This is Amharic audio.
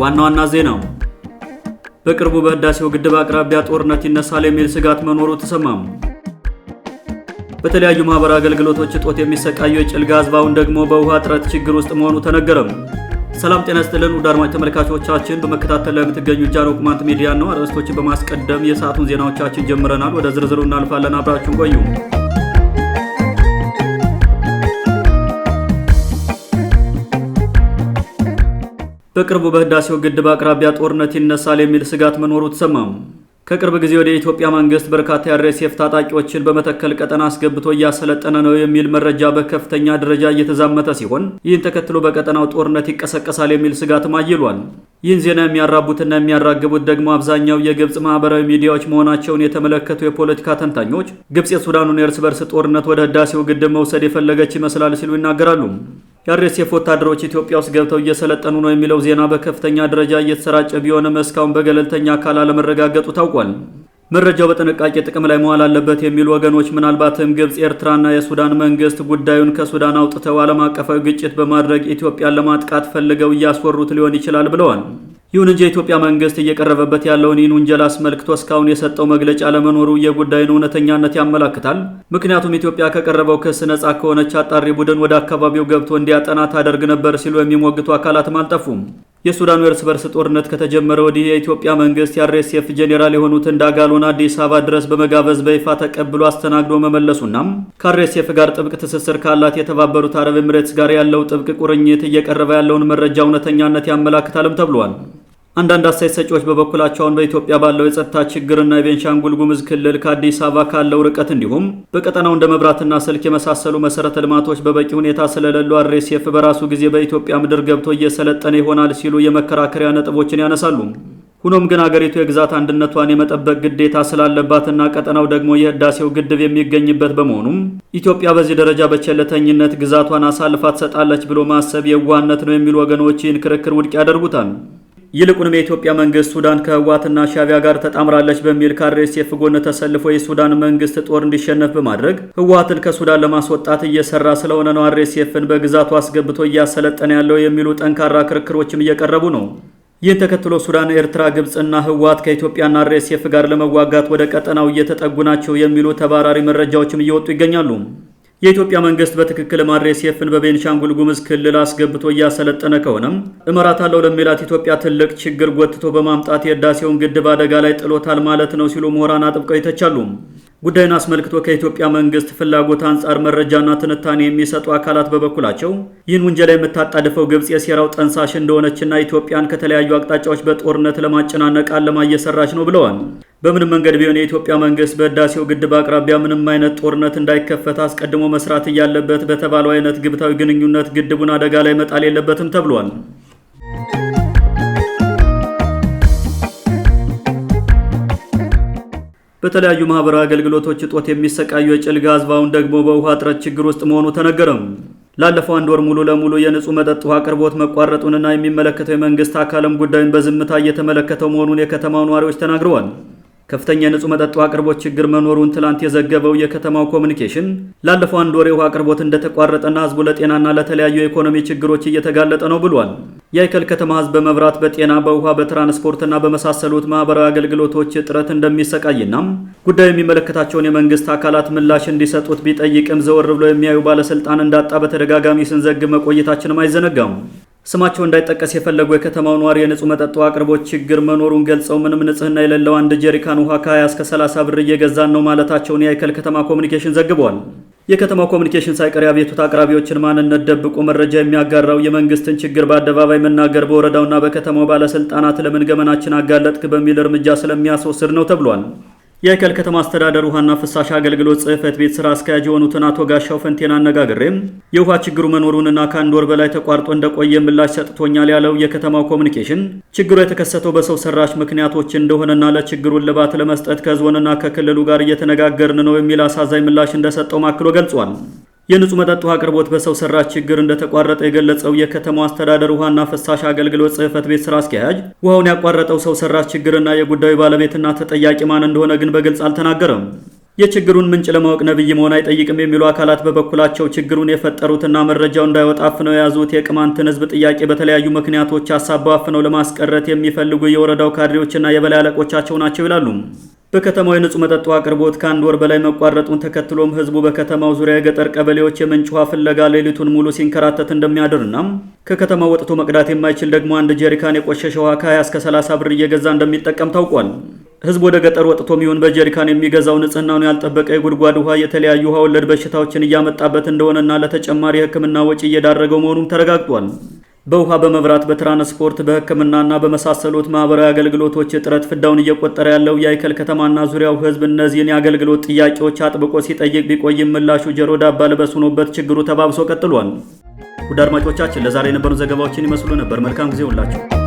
ዋና ዋና ዜናው በቅርቡ በህዳሴው ግድብ አቅራቢያ ጦርነት ይነሳል የሚል ስጋት መኖሩ ተሰማም። በተለያዩ ማህበራዊ አገልግሎቶች እጦት የሚሰቃየው የጭልጋ ህዝባውን ደግሞ በውሃ እጥረት ችግር ውስጥ መሆኑ ተነገረም። ሰላም ጤና ይስጥልን ውድ አድማጭ ተመልካቾቻችን፣ በመከታተል ላይ የምትገኙ ጃኖ ቅማንት ሚዲያ ነው። አርዕስቶችን በማስቀደም የሰዓቱን ዜናዎቻችን ጀምረናል። ወደ ዝርዝሩ እናልፋለን። አብራችሁን ቆዩ። በቅርቡ በህዳሴው ግድብ አቅራቢያ ጦርነት ይነሳል የሚል ስጋት መኖሩ ተሰማም። ከቅርብ ጊዜ ወደ ኢትዮጵያ መንግስት በርካታ የአርኤስኤፍ ታጣቂዎችን በመተከል ቀጠና አስገብቶ እያሰለጠነ ነው የሚል መረጃ በከፍተኛ ደረጃ እየተዛመተ ሲሆን ይህን ተከትሎ በቀጠናው ጦርነት ይቀሰቀሳል የሚል ስጋትም አይሏል። ይህን ዜና የሚያራቡትና የሚያራግቡት ደግሞ አብዛኛው የግብጽ ማህበራዊ ሚዲያዎች መሆናቸውን የተመለከቱ የፖለቲካ ተንታኞች ግብጽ የሱዳኑን የእርስ በርስ ጦርነት ወደ ህዳሴው ግድብ መውሰድ የፈለገች ይመስላል ሲሉ ይናገራሉ። የአርኤስኤፍ ወታደሮች ኢትዮጵያ ውስጥ ገብተው እየሰለጠኑ ነው የሚለው ዜና በከፍተኛ ደረጃ እየተሰራጨ ቢሆንም እስካሁን በገለልተኛ አካል አለመረጋገጡ ታውቋል። መረጃው በጥንቃቄ ጥቅም ላይ መዋል አለበት የሚሉ ወገኖች ምናልባትም ግብጽ፣ ኤርትራና የሱዳን መንግስት ጉዳዩን ከሱዳን አውጥተው ዓለም አቀፋዊ ግጭት በማድረግ ኢትዮጵያን ለማጥቃት ፈልገው እያስወሩት ሊሆን ይችላል ብለዋል። ይሁን እንጂ የኢትዮጵያ መንግስት እየቀረበበት ያለውን ይህን ውንጀላ አስመልክቶ እስካሁን የሰጠው መግለጫ አለመኖሩ የጉዳዩን እውነተኛነት ያመላክታል። ምክንያቱም ኢትዮጵያ ከቀረበው ክስ ነጻ ከሆነች አጣሪ ቡድን ወደ አካባቢው ገብቶ እንዲያጠና ታደርግ ነበር ሲሉ የሚሞግቱ አካላትም አልጠፉም። የሱዳኑ የእርስ በርስ ጦርነት ከተጀመረ ወዲህ የኢትዮጵያ መንግስት የአርኤስኤፍ ጄኔራል የሆኑትን ዳጋሎን አዲስ አበባ ድረስ በመጋበዝ በይፋ ተቀብሎ አስተናግዶ መመለሱና ከአርኤስኤፍ ጋር ጥብቅ ትስስር ካላት የተባበሩት አረብ ኤምሬትስ ጋር ያለው ጥብቅ ቁርኝት እየቀረበ ያለውን መረጃ እውነተኛነት ያመላክታልም ተብሏል። አንዳንድ አስተያየት ሰጪዎች በበኩላቸው አሁን በኢትዮጵያ ባለው የጸጥታ ችግርና የቤንሻንጉል ጉሙዝ ክልል ከአዲስ አበባ ካለው ርቀት እንዲሁም በቀጠናው እንደ መብራትና ስልክ የመሳሰሉ መሰረተ ልማቶች በበቂ ሁኔታ ስለሌሉ አርኤስኤፍ በራሱ ጊዜ በኢትዮጵያ ምድር ገብቶ እየሰለጠነ ይሆናል ሲሉ የመከራከሪያ ነጥቦችን ያነሳሉ። ሆኖም ግን አገሪቱ የግዛት አንድነቷን የመጠበቅ ግዴታ ስላለባትና ቀጠናው ደግሞ የህዳሴው ግድብ የሚገኝበት በመሆኑም ኢትዮጵያ በዚህ ደረጃ በቸለተኝነት ግዛቷን አሳልፋ ትሰጣለች ብሎ ማሰብ የዋህነት ነው የሚሉ ወገኖች ይህን ክርክር ውድቅ ያደርጉታል። ይልቁንም የኢትዮጵያ መንግስት ሱዳን ከህወሓትና ሻዕቢያ ጋር ተጣምራለች በሚል ከአርኤስኤፍ ጎን ተሰልፎ የሱዳን መንግስት ጦር እንዲሸነፍ በማድረግ ህወሓትን ከሱዳን ለማስወጣት እየሰራ ስለሆነ ነው አርኤስኤፍን በግዛቱ አስገብቶ እያሰለጠነ ያለው የሚሉ ጠንካራ ክርክሮችም እየቀረቡ ነው። ይህን ተከትሎ ሱዳን፣ ኤርትራ፣ ግብጽና ህወሓት ከኢትዮጵያና አርኤስኤፍ ጋር ለመዋጋት ወደ ቀጠናው እየተጠጉ ናቸው የሚሉ ተባራሪ መረጃዎችም እየወጡ ይገኛሉ። የኢትዮጵያ መንግስት በትክክል አርኤስኤፍን በቤንሻንጉል ጉሙዝ ክልል አስገብቶ እያሰለጠነ ከሆነም እመራታለሁ ለሚላት ኢትዮጵያ ትልቅ ችግር ጎትቶ በማምጣት የህዳሴውን ግድብ አደጋ ላይ ጥሎታል ማለት ነው ሲሉ ምሁራን አጥብቀው ይተቻሉ። ጉዳዩን አስመልክቶ ከኢትዮጵያ መንግስት ፍላጎት አንጻር መረጃና ትንታኔ የሚሰጡ አካላት በበኩላቸው ይህን ውንጀላ የምታጣድፈው ግብጽ የሴራው ጠንሳሽ እንደሆነችና ኢትዮጵያን ከተለያዩ አቅጣጫዎች በጦርነት ለማጨናነቅ አለማ እየሰራች ነው ብለዋል። በምንም መንገድ ቢሆን የኢትዮጵያ መንግስት በህዳሴው ግድብ አቅራቢያ ምንም አይነት ጦርነት እንዳይከፈት አስቀድሞ መስራት እያለበት በተባለው አይነት ግብታዊ ግንኙነት ግድቡን አደጋ ላይ መጣል የለበትም ተብሏል። በተለያዩ ማህበራዊ አገልግሎቶች እጦት የሚሰቃዩ የጭልጋ ህዝባውን ደግሞ በውሃ እጥረት ችግር ውስጥ መሆኑ ተነገረም። ላለፈው አንድ ወር ሙሉ ለሙሉ የንጹህ መጠጥ ውሃ አቅርቦት መቋረጡንና የሚመለከተው የመንግስት አካልም ጉዳዩን በዝምታ እየተመለከተው መሆኑን የከተማው ነዋሪዎች ተናግረዋል። ከፍተኛ የንጹህ መጠጥ ውሃ አቅርቦት ችግር መኖሩን ትላንት የዘገበው የከተማው ኮሚኒኬሽን ላለፈው አንድ ወር የውሃ አቅርቦት እንደተቋረጠና ህዝቡ ለጤናና ለተለያዩ የኢኮኖሚ ችግሮች እየተጋለጠ ነው ብሏል። የአይከል ከተማ ህዝብ በመብራት፣ በጤና፣ በውሃ፣ በትራንስፖርትና በመሳሰሉት ማህበራዊ አገልግሎቶች እጥረት እንደሚሰቃይና ጉዳዩ የሚመለከታቸውን የመንግስት አካላት ምላሽ እንዲሰጡት ቢጠይቅም ዘወር ብሎ የሚያዩ ባለስልጣን እንዳጣ በተደጋጋሚ ስንዘግብ መቆየታችንም አይዘነጋም። ስማቸው እንዳይጠቀስ የፈለጉ የከተማው ነዋሪ የንጹህ መጠጥ ውሃ አቅርቦት ችግር መኖሩን ገልጸው ምንም ንጽህና የሌለው አንድ ጀሪካን ውሃ ከ20 እስከ 30 ብር እየገዛን ነው ማለታቸውን የአይከል ከተማ ኮሚኒኬሽን ዘግቧል። የከተማው ኮሚኒኬሽን ሳይቀር የአቤቱታ አቅራቢዎችን ማንነት ደብቆ መረጃ የሚያጋራው የመንግስትን ችግር በአደባባይ መናገር በወረዳውና በከተማው ባለስልጣናት ለምን ገመናችን አጋለጥክ በሚል እርምጃ ስለሚያስወስድ ነው ተብሏል። የአይከል ከተማ አስተዳደር ውሃና ፍሳሽ አገልግሎት ጽህፈት ቤት ስራ አስኪያጅ የሆኑትን አቶ ጋሻው ፈንቴን አነጋግሬም የውሃ ችግሩ መኖሩንና ከአንድ ወር በላይ ተቋርጦ እንደቆየ ምላሽ ሰጥቶኛል ያለው የከተማው ኮሚኒኬሽን ችግሩ የተከሰተው በሰው ሰራሽ ምክንያቶች እንደሆነና ለችግሩን እልባት ለመስጠት ከዞንና ከክልሉ ጋር እየተነጋገርን ነው የሚል አሳዛኝ ምላሽ እንደሰጠው ማክሎ ገልጿል። የንጹህ መጠጥ ውሃ አቅርቦት በሰው ሰራሽ ችግር እንደተቋረጠ የገለጸው የከተማው አስተዳደር ውሃና ፍሳሽ አገልግሎት ጽህፈት ቤት ስራ አስኪያጅ ውሃውን ያቋረጠው ሰው ሰራሽ ችግርና የጉዳዩ ባለቤትና ተጠያቂ ማን እንደሆነ ግን በግልጽ አልተናገረም። የችግሩን ምንጭ ለማወቅ ነብይ መሆን አይጠይቅም የሚሉ አካላት በበኩላቸው ችግሩን የፈጠሩትና መረጃው እንዳይወጣ አፍነው የያዙት የቅማንትን ህዝብ ጥያቄ በተለያዩ ምክንያቶች አሳበው አፍነው ለማስቀረት የሚፈልጉ የወረዳው ካድሬዎችና የበላይ አለቆቻቸው ናቸው ይላሉ። በከተማው የንጹህ መጠጥ አቅርቦት ከአንድ ወር በላይ መቋረጡን ተከትሎም ህዝቡ በከተማው ዙሪያ የገጠር ቀበሌዎች የምንጭ ውሃ ፍለጋ ሌሊቱን ሙሉ ሲንከራተት እንደሚያድርና ከከተማው ወጥቶ መቅዳት የማይችል ደግሞ አንድ ጀሪካን የቆሸሸ ውሃ ከ20 እስከ 30 ብር እየገዛ እንደሚጠቀም ታውቋል። ህዝቡ ወደ ገጠር ወጥቶም ይሁን በጀሪካን የሚገዛው ንጽህናውን ያልጠበቀ የጉድጓድ ውሃ የተለያዩ ውሃ ወለድ በሽታዎችን እያመጣበት እንደሆነና ለተጨማሪ የህክምና ወጪ እየዳረገው መሆኑም ተረጋግጧል። በውሃ፣ በመብራት፣ በትራንስፖርት፣ በህክምናና በመሳሰሉት ማህበራዊ አገልግሎቶች እጥረት ፍዳውን እየቆጠረ ያለው የአይከል ከተማና ዙሪያው ህዝብ እነዚህን የአገልግሎት ጥያቄዎች አጥብቆ ሲጠይቅ ቢቆይም ምላሹ ጆሮ ዳባ ልበስ ሆኖበት ችግሩ ተባብሶ ቀጥሏል። ውድ አድማጮቻችን ለዛሬ የነበሩ ዘገባዎችን ይመስሉ ነበር። መልካም ጊዜ ሁላችሁ